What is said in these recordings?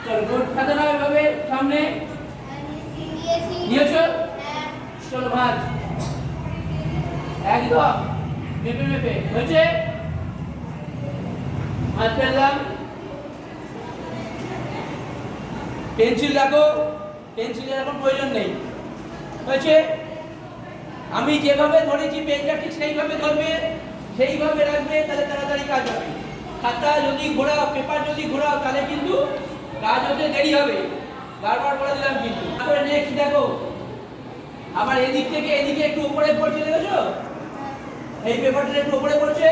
চলো গোল খাতে নাও এভাবে সামনে নিয়েছো। চলো ভাঁজ একদম মেপে মেপে হয়েছে। ভাঁজ ফেললাম। পেন্সিল রাখো, পেন্সিলের এখন প্রয়োজন নেই। হয়েছে। আমি যেভাবে ধরেছি পেনটা ঠিক সেইভাবে ধরবে, সেইভাবে রাখবে, তাহলে তাড়াতাড়ি কাজ হবে। খাতা যদি ঘোরাও, পেপার যদি ঘোরাও, তাহলে কিন্তু কাজ হতে দেরি হবে। বারবার বলে দিলাম কিন্তু। তারপরে নেক্সট দেখো, আবার এদিক থেকে এদিকে একটু উপরে পড়ছে, দেখেছো? এই পেপারটা একটু উপরে পড়ছে,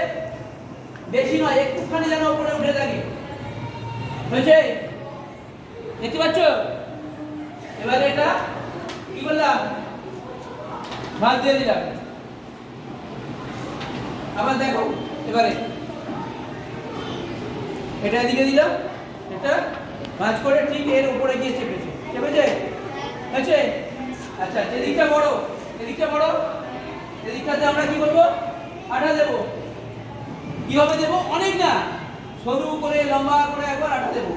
বেশি নয়, একটুখানি যেন উপরে উঠে থাকে। হয়েছে? দেখতে পাচ্ছ? এবারে এটা কি করলাম, ভাঁজ দিয়ে দিলাম। আবার দেখো এবারে এটা এদিকে দিলাম, এটা ভাঁজ করে ঠিক এর উপরে গিয়ে চেপেছে। চেপেছে? হয়েছে? আচ্ছা, যেদিকটা বড়, এদিকটা বড়, এদিকটাতে আমরা কি করবো, আঠা দেবো। কিভাবে দেবো? অনেক না, সরু করে লম্বা করে একবার আঠা দেবো।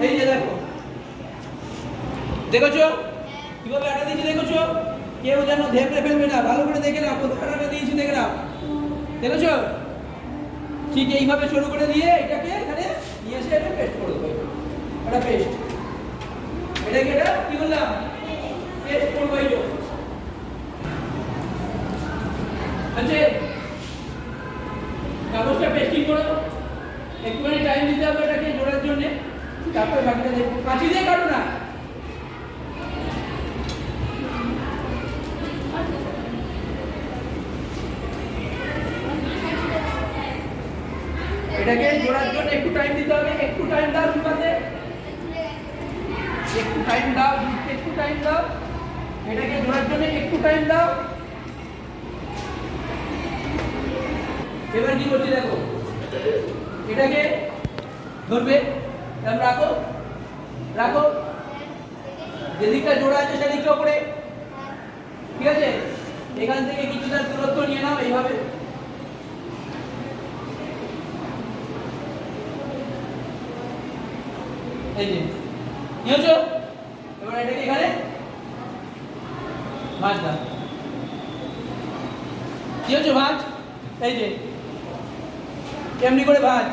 এই যে দেখো, দেখেছো কিভাবে আটা দিয়েছি? দেখেছো? কেউ যেন ধেপড়ে ফেলবে না, ভালো করে দেখে নাও কোথায় আটা দিয়েছি, দেখে নাও। দেখেছো? ঠিক এইভাবে শুরু করে দিয়ে এটাকে এখানে নিয়ে এসে এটা পেস্ট করে দেবো। এটা পেস্ট, এটাকে এটা কি বললাম, পেস্ট করবো। এই যে আচ্ছা, কাগজটা পেস্টিং করো, একটুখানি টাইম দিতে হবে এটাকে জোড়ার জন্য। তারপরে বাকিটা দেখো, কাঁচি দিয়ে কাটো না। এটাকে জোড়ার জন্য একটু টাইম দিতে হবে। একটু টাইম দাও শুকাতে, একটু টাইম দাও, একটু টাইম দাও। এটাকে জোড়ার জন্য একটু টাইম দাও। এবার কি করছি দেখো, এটাকে ধরবে, রাখো রাখো, যেদিকটা জোড়া আছে সেদিকটা উপরে, ঠিক আছে? এখান থেকে কিছুটা দূরত্ব নিয়ে নাও এইভাবে। এই যে নিয়েছো, এবার এটাকে এখানে ভাঁজ দাও। কি হচ্ছে ভাঁজ? এই যে এমনি করে ভাঁজ,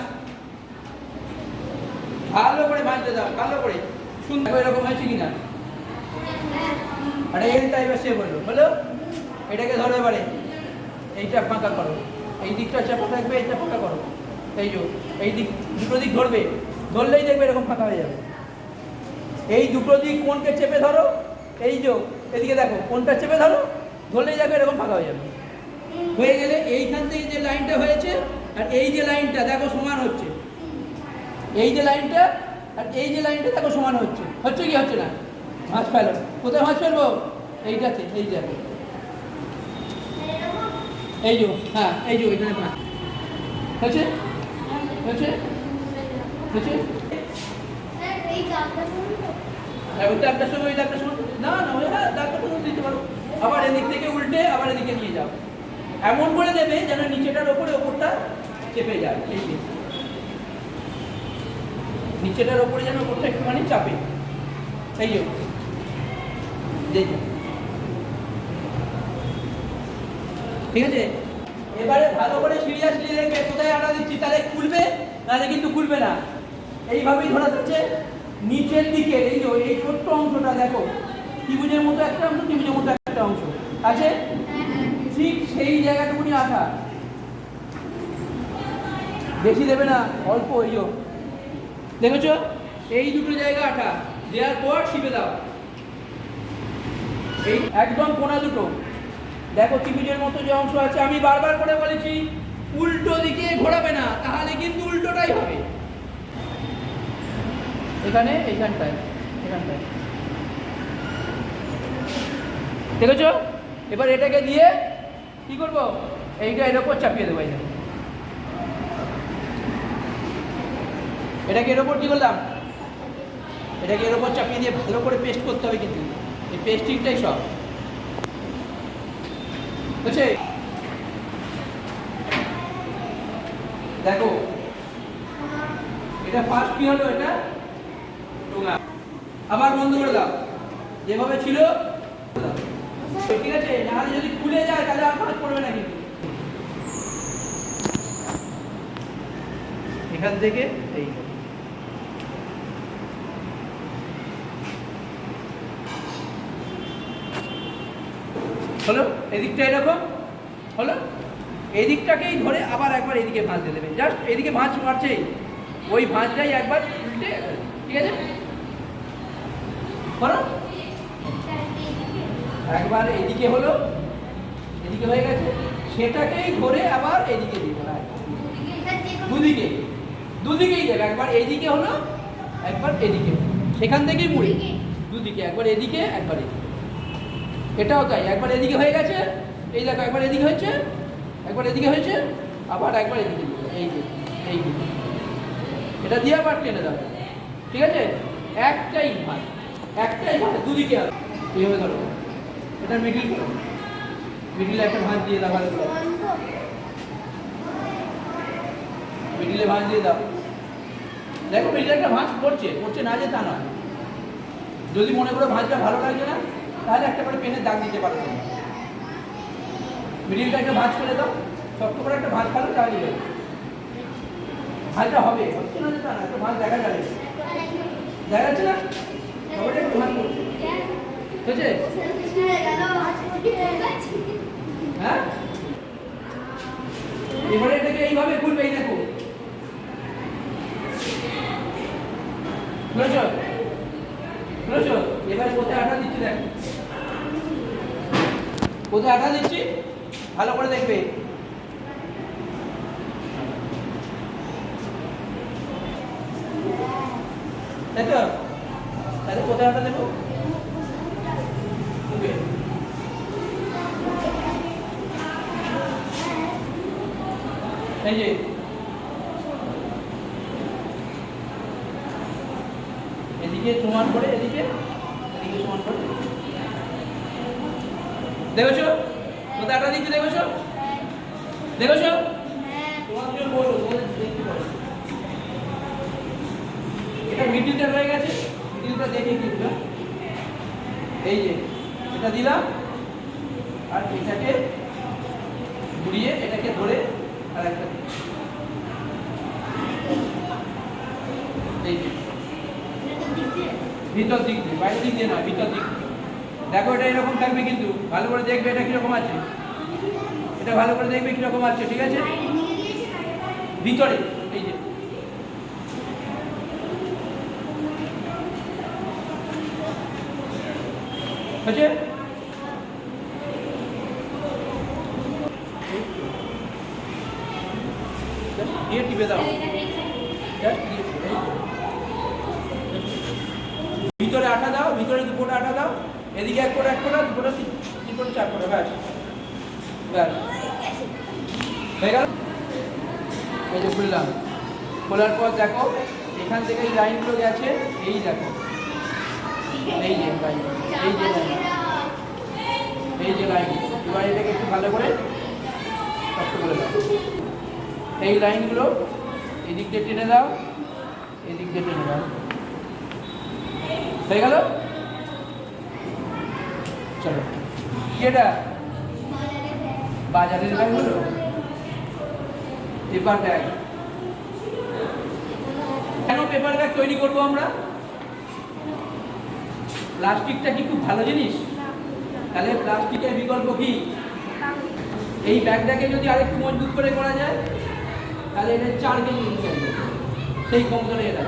ভালো করে ভাঁজতে দাও, ভালো করে সুন্দর। এরকম হয়েছে কিনা, আরে এল টাইপের শেপ হলো, হলো? এটাকে ধরো, এবারে এইটা ফাঁকা করো, এই দিকটা চাপা থাকবে, এইটা ফাঁকা করো। এই যে এই দিক, দুটো দিক ধরবে, ধরলেই দেখবে এরকম ফাঁকা হয়ে যাবে। এই দুটো দিক কোনকে চেপে ধরো, এই যে এদিকে দেখো, কোনটা চেপে ধরো, ধরলেই দেখবে এরকম ফাঁকা হয়ে যাবে। হয়ে গেলে এইখান থেকে যে লাইনটা হয়েছে আর এই যে লাইনটা দেখো সমান হচ্ছে, এই যে লাইনটা আর এই যে লাইনটা দেখো সমান হচ্ছে। হচ্ছে কি হচ্ছে না? ভাঁজ ফেলো। কোথায় ভাঁজ ফেলবো? এইটাতে, এই যে এই যে, হ্যাঁ এই যে এখানে ভাঁজ হচ্ছে, হচ্ছে, হচ্ছে। ওই দাগটার সঙ্গে ওই দাগটার সঙ্গে না না, ওই হ্যাঁ দাগটা পর্যন্ত দিতে পারো। আবার এদিক থেকে উল্টে আবার এদিকে নিয়ে যাও, এমন করে দেবে যেন নিচেটার ওপরে ওপরটা চেপে যায়। এই যে নিচেটার ওপরে যেন ওপরটা একটুখানি চাপে, এই যে দেখো, ঠিক আছে? এবারে ভালো করে সিরিয়াসলি দেখবে কোথায় আটা দিচ্ছি, তাহলে খুলবে, নাহলে কিন্তু খুলবে না। এইভাবেই ধরা যাচ্ছে নিচের দিকে, এই যে এই ছোট্ট অংশটা দেখো, ত্রিভুজের মতো একটা অংশ, ত্রিভুজের মতো একটা অংশ আছে, ঠিক সেই জায়গাটুকুনি আঠা, বেশি দেবে না, অল্প। এই যে দেখেছো, এই দুটো জায়গা আঠা দেওয়ার পর টিপে দাও, এই একদম কোনা দুটো দেখো, ত্রিভুজের মতো যে অংশ আছে। আমি বারবার করে বলেছি উল্টো দিকে ঘোরাবে না, তাহলে কিন্তু উল্টোটাই হবে। এখানে এইখানটায়, এখানটায় দেখেছো? এবার এটাকে দিয়ে কি করবো, এইটা এর ওপর চাপিয়ে দেবো। এটাকে এর ওপর কি করলাম, এটাকে এর ওপর চাপিয়ে দিয়ে ভালো করে পেস্ট করতে হবে, কিন্তু এই পেস্টিংটাই সব। বুঝছে? দেখো এটা ফার্স্ট কি হলো, এটা টোঙা। আবার বন্ধ করে দাও, যেভাবে ছিল ঠিক আছে। নাহলে যদি খুলে যায় তাহলে আর ভাঁজ পড়বে না কিন্তু। এখান থেকে এই হলো, এদিকটা এরকম হলো। এদিকটাকেই ধরে আবার একবার এদিকে ভাঁজ দিয়ে দেবে, জাস্ট এদিকে ভাঁজ মারছেই, ওই ভাঁজটাই একবার উল্টে, ঠিক আছে হলো। একবার এদিকে হলো, এদিকে হয়ে গেছে, সেটাকেই ধরে আবার এদিকে দিবে, দুদিকে দুদিকেই দেবে। একবার এইদিকে হলো, একবার এদিকে, সেখান থেকেই মুড়ে দুদিকে, একবার এদিকে একবার এদিকে। এটাও তাই, একবার এদিকে হয়ে গেছে, এই দেখো একবার এদিকে হয়েছে, একবার এদিকে হয়েছে, আবার একবার এদিকে দিবে, এই যে এই দিকে এটা দিয়ে আবার টেনে দেবে, ঠিক আছে। একটাই ভাঁজ, একটাই ভাঁজ, দুদিকে হবে এইভাবে ধরো। এটা মিডিল করো, মিডিলে একটা ভাঁজ দিয়ে দাও, ভালো করে মিডিলে ভাঁজ দিয়ে দাও। দেখো মিডিলে একটা ভাঁজ পড়ছে, পড়ছে না যে তা নয়। যদি মনে করো ভাঁজটা ভালো লাগছে না, তাহলে একটা করে পেনের দাগ দিতে পারো। মিডিলটা একটা ভাঁজ করে দাও, শক্ত করে একটা ভাঁজ খালো, তাহলে ভাঁজটা হবে, হচ্ছে না যে তা না, একটা ভাঁজ দেখা যাবে, দেখা যাচ্ছে না, সবাই একটু ভাঁজ করছে, বুঝেছে? হ্যাঁ, এবারে এটাকে এইভাবে খুলবে, এই দেখো বুঝেছ বুঝেছ। এবারে কোথায় আঠা দিচ্ছি, দেখ কোথায় আঠা দিচ্ছি, ভালো করে দেখবে। তাই তো, তাহলে কোথায় আঠা দেবো, এই যে এদিকে সমান করে, এদিকে এদিকে সমান করে, দেখেছো কোথায় আটা দিচ্ছি, দেখেছো দেখেছো, তোমাদের বলো, তোমাদের দেখতে পারো। এটা মিডিলটা হয়ে গেছে, মিডিলটা দেখে কিন্তু এই যে এটা দিলাম, আর এটাকে ঘুরিয়ে এটাকে ধরে আর একটা এই যে ভিতর দিক দিয়ে, বাইরের দিক দিয়ে না, ভিতর দিক দিয়ে। দেখো এটা এরকম থাকবে কিন্তু, ভালো করে দেখবে এটা কিরকম আছে, এটা ভালো করে দেখবে কিরকম আছে, ঠিক আছে। ভিতরে এই যে হচ্ছে, দিয়ে টিপে দাও, ভিতরে আটা দাও, ভিতরে দুপুরটা আটা দাও, এদিকে এক করে, এক করে দুপুরটা তিন করে, চার করে, ব্যাস ব্যাস হয়ে গেল। এই যে খুললাম, খোলার পর দেখো এখান থেকে এই লাইনগুলো গেছে, এই দেখো এই যে লাইন, এই যে লাইন, এই যে লাইন। এবার এটাকে একটু ভালো করে শক্ত করে দাও, এই লাইনগুলো এদিক দিয়ে টেনে দাও, এদিক দিয়ে টেনে দাও, হয়ে গেল। চলো, এটা বাজারের ব্যাগ হলো, পেপার ব্যাগ। কেন পেপার ব্যাগ তৈরি করবো আমরা? প্লাস্টিকটা কি খুব ভালো জিনিস? তাহলে প্লাস্টিকের বিকল্প কি? এই ব্যাগটাকে যদি আরেকটু মজবুত করে করা যায়, তাহলে এটা 4 কেজি, সেই কম করে এটা